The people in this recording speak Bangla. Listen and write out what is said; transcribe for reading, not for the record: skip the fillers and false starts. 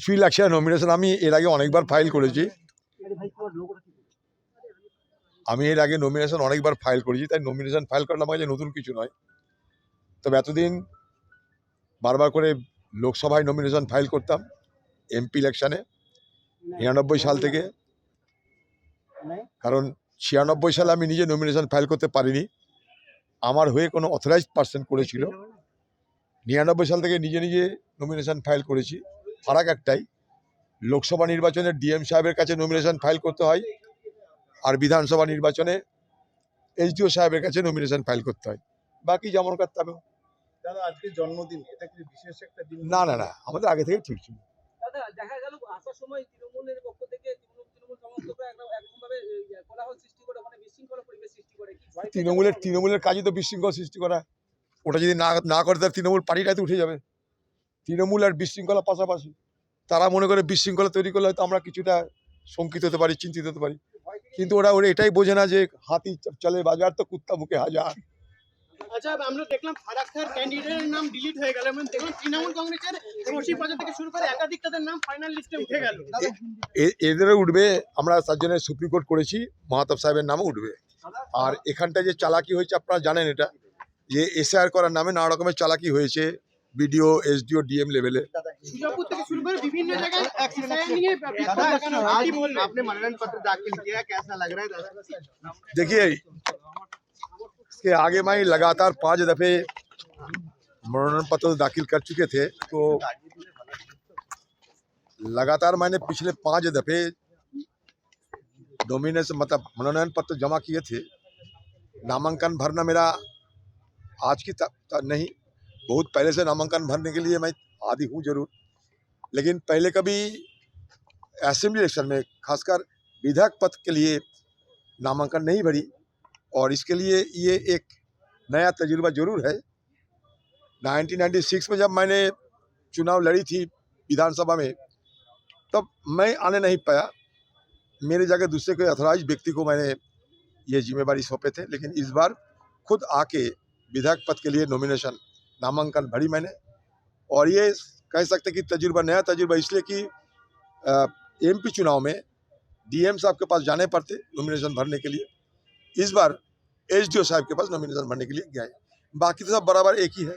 কিছুই লাগছে না নমিনেশন। আমি এর আগে অনেকবার ফাইল করেছি, তাই নমিনেশন ফাইল করাটা আমার কাছে নতুন কিছু নয়। তবে এতদিন বারবার করে লোকসভায় নমিনেশন ফাইল করতাম এমপি ইলেকশানে ৯৯ সাল থেকে, কারণ ৯৬ সালে আমি নিজে নমিনেশন ফাইল করতে পারিনি, আমার হয়ে কোনো অথরাইজড পার্সন করেছিল। ৯৯ সাল থেকে নিজে নিজে নমিনেশন ফাইল করেছি। ফারাক একটাই, লোকসভা নির্বাচনে ডিএম সাহেবের কাছে নমিনেশন ফাইল করতে হয়, আর বিধানসভা নির্বাচনে এসডিও সাহেবের কাছে নমিনেশন ফাইল করতে হয়। বাকি যেমন করতাম। দাদা আজকে জন্মদিন, এটা কি বিশেষ একটা দিন? না না না, আমাদের আগে থেকে ঠিক ছিল। দাদা দেখা গেল আসার সময় তৃণমূলের পক্ষ থেকে তৃণমূল সমর্থকরা একরকমভাবে কোলাহল সৃষ্টি করে, মানে বিশৃঙ্খলা পরিবেশ সৃষ্টি করে। তৃণমূলের কাজই তো বিশৃঙ্খলা সৃষ্টি করা। ওটা যদি না করে তাহলে তৃণমূল পার্টিটাই তো উঠে যাবে। তৃণমূল আর বিশৃঙ্খলা পাশাপাশি। তারা মনে করে বিশৃঙ্খলা তৈরি করলে হয়তো আমরা কিছুটা শঙ্কিত হতে পারি, চিন্তিত হতে পারি, কিন্তু ওরা এটাই বোঝে না যে হাতি চলে বাজার তো কুত্তা মুখে হাজার। আচ্ছা, আমরা দেখলাম ফারাক্কার ক্যান্ডিডেটের নাম ডিলিট হয়ে গেল, এবং দেখলাম তৃণমূল কংগ্রেসের রশি বাজার থেকে শুরু করে একাধিক তাদের নাম ফাইনাল লিস্টে উঠে গেল। এদেরও উঠবে, আমরা তার জন্য সুপ্রিম কোর্ট করেছি, মাহাতাব সাহেবের নামও উঠবে। আর এখানটায় যে চালাকি হয়েছে আপনারা জানেন, এটা যে এসআইআর করার নামে নানা রকমের চালাকি হয়েছে বিডিও, এসডিও, ডিএম লেভেলে। সুজাপুর থেকে শুরু করে বিভিন্ন জায়গায় এসআইআর নিয়ে आपने मनोनयन पत्र दाखिल किया, कैसा लग रहा है? देखिए, इसके आगे मैं लगातार 5 दफे मनोनयन पत्र दाखिल कर चुके थे, तो लगातार मैंने पिछले 5 दफे नॉमिनेशन मतलब मनोनयन पत्र जमा किए थे। नामांकन भरना मेरा आज की नहीं, बहुत पहले से नामांकन भरने के लिए मैं आदी हूँ जरूर, लेकिन पहले कभी असेंबली इलेक्शन में खासकर विधायक पद के लिए नामांकन नहीं भरी, और इसके लिए ये एक नया तजुर्बा जरूर है। 1996 में जब मैंने चुनाव लड़ी थी विधानसभा में, तब मैं आने नहीं पाया, मेरे जगह दूसरे कोई अथॉराइज्ड व्यक्ति को मैंने ये जिम्मेवारी सौंपे थे। लेकिन इस बार खुद आके विधायक पद के लिए नॉमिनेशन नामांकन भरी मैंने, और ये कह सकते कि तजुर्बा नया तजुर्बा, इसलिए कि एमपी चुनाव में डीएम साहब के पास जाने पड़ते नॉमिनेशन भरने के लिए, इस बार एसडीओ साहब के पास नॉमिनेशन भरने के लिए गए, बाकी तो सब बराबर एक ही है।